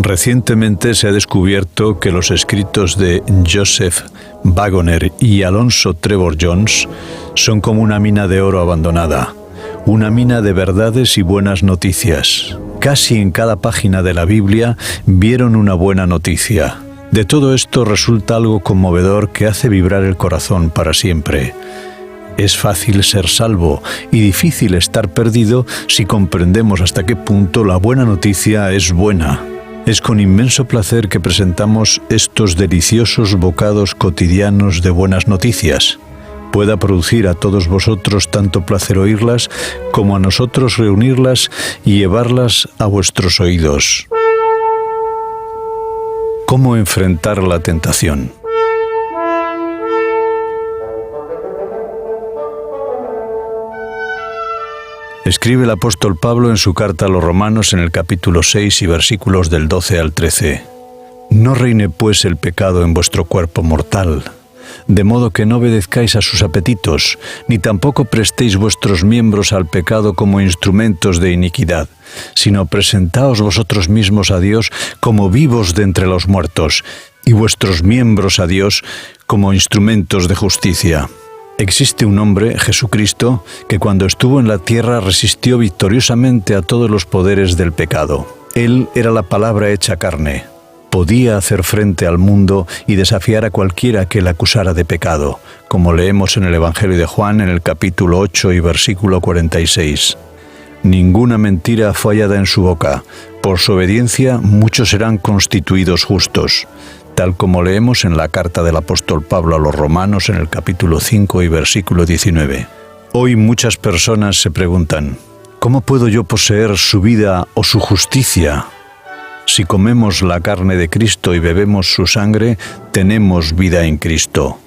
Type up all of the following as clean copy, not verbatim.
Recientemente se ha descubierto que los escritos de Joseph Waggoner y Alonzo Trevor Jones son como una mina de oro abandonada, una mina de verdades y buenas noticias. Casi en cada página de la Biblia vieron una buena noticia. De todo esto resulta algo conmovedor que hace vibrar el corazón para siempre. Es fácil ser salvo y difícil estar perdido si comprendemos hasta qué punto la buena noticia es buena. Es con inmenso placer que presentamos estos deliciosos bocados cotidianos de buenas noticias. Pueda producir a todos vosotros tanto placer oírlas como a nosotros reunirlas y llevarlas a vuestros oídos. ¿Cómo enfrentar la tentación? Escribe el apóstol Pablo en su carta a los Romanos en el capítulo 6 y versículos del 12 al 13. No reine pues el pecado en vuestro cuerpo mortal, de modo que no obedezcáis a sus apetitos, ni tampoco prestéis vuestros miembros al pecado como instrumentos de iniquidad, sino presentaos vosotros mismos a Dios como vivos de entre los muertos, y vuestros miembros a Dios como instrumentos de justicia. Existe un hombre, Jesucristo, que cuando estuvo en la tierra resistió victoriosamente a todos los poderes del pecado. Él era la palabra hecha carne. Podía hacer frente al mundo y desafiar a cualquiera que le acusara de pecado, como leemos en el Evangelio de Juan en el capítulo 8 y versículo 46. Ninguna mentira fue hallada en su boca. Por su obediencia muchos serán constituidos justos, tal como leemos en la carta del apóstol Pablo a los Romanos en el capítulo 5 y versículo 19. Hoy muchas personas se preguntan, ¿cómo puedo yo poseer su vida o su justicia? Si comemos la carne de Cristo y bebemos su sangre, tenemos vida en Cristo.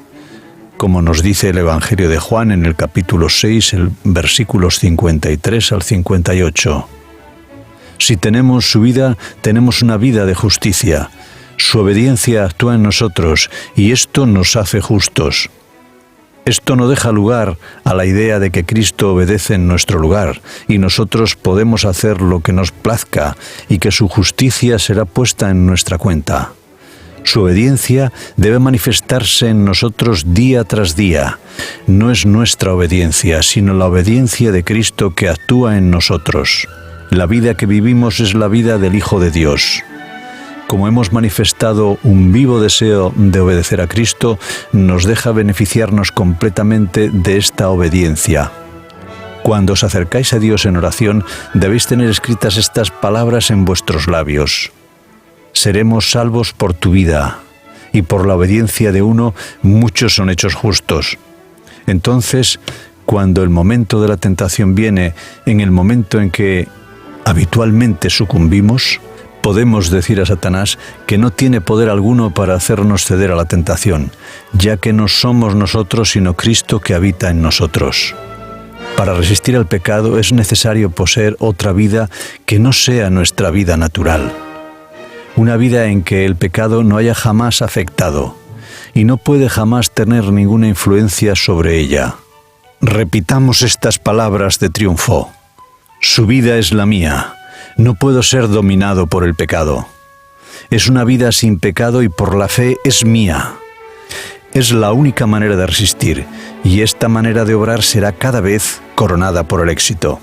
Como nos dice el Evangelio de Juan en el capítulo 6, versículos 53 al 58. Si tenemos su vida, tenemos una vida de justicia. Su obediencia actúa en nosotros y esto nos hace justos. Esto no deja lugar a la idea de que Cristo obedece en nuestro lugar y nosotros podemos hacer lo que nos plazca y que su justicia será puesta en nuestra cuenta. Su obediencia debe manifestarse en nosotros día tras día. No es nuestra obediencia, sino la obediencia de Cristo que actúa en nosotros. La vida que vivimos es la vida del Hijo de Dios. Como hemos manifestado un vivo deseo de obedecer a Cristo, nos deja beneficiarnos completamente de esta obediencia. Cuando os acercáis a Dios en oración, debéis tener escritas estas palabras en vuestros labios. Seremos salvos por tu vida, y por la obediencia de uno, muchos son hechos justos. Entonces, cuando el momento de la tentación viene, en el momento en que habitualmente sucumbimos, podemos decir a Satanás que no tiene poder alguno para hacernos ceder a la tentación, ya que no somos nosotros sino Cristo que habita en nosotros. Para resistir al pecado es necesario poseer otra vida que no sea nuestra vida natural. Una vida en que el pecado no haya jamás afectado y no puede jamás tener ninguna influencia sobre ella. Repitamos estas palabras de triunfo. Su vida es la mía. No puedo ser dominado por el pecado. Es una vida sin pecado y por la fe es mía. Es la única manera de resistir y esta manera de obrar será cada vez coronada por el éxito.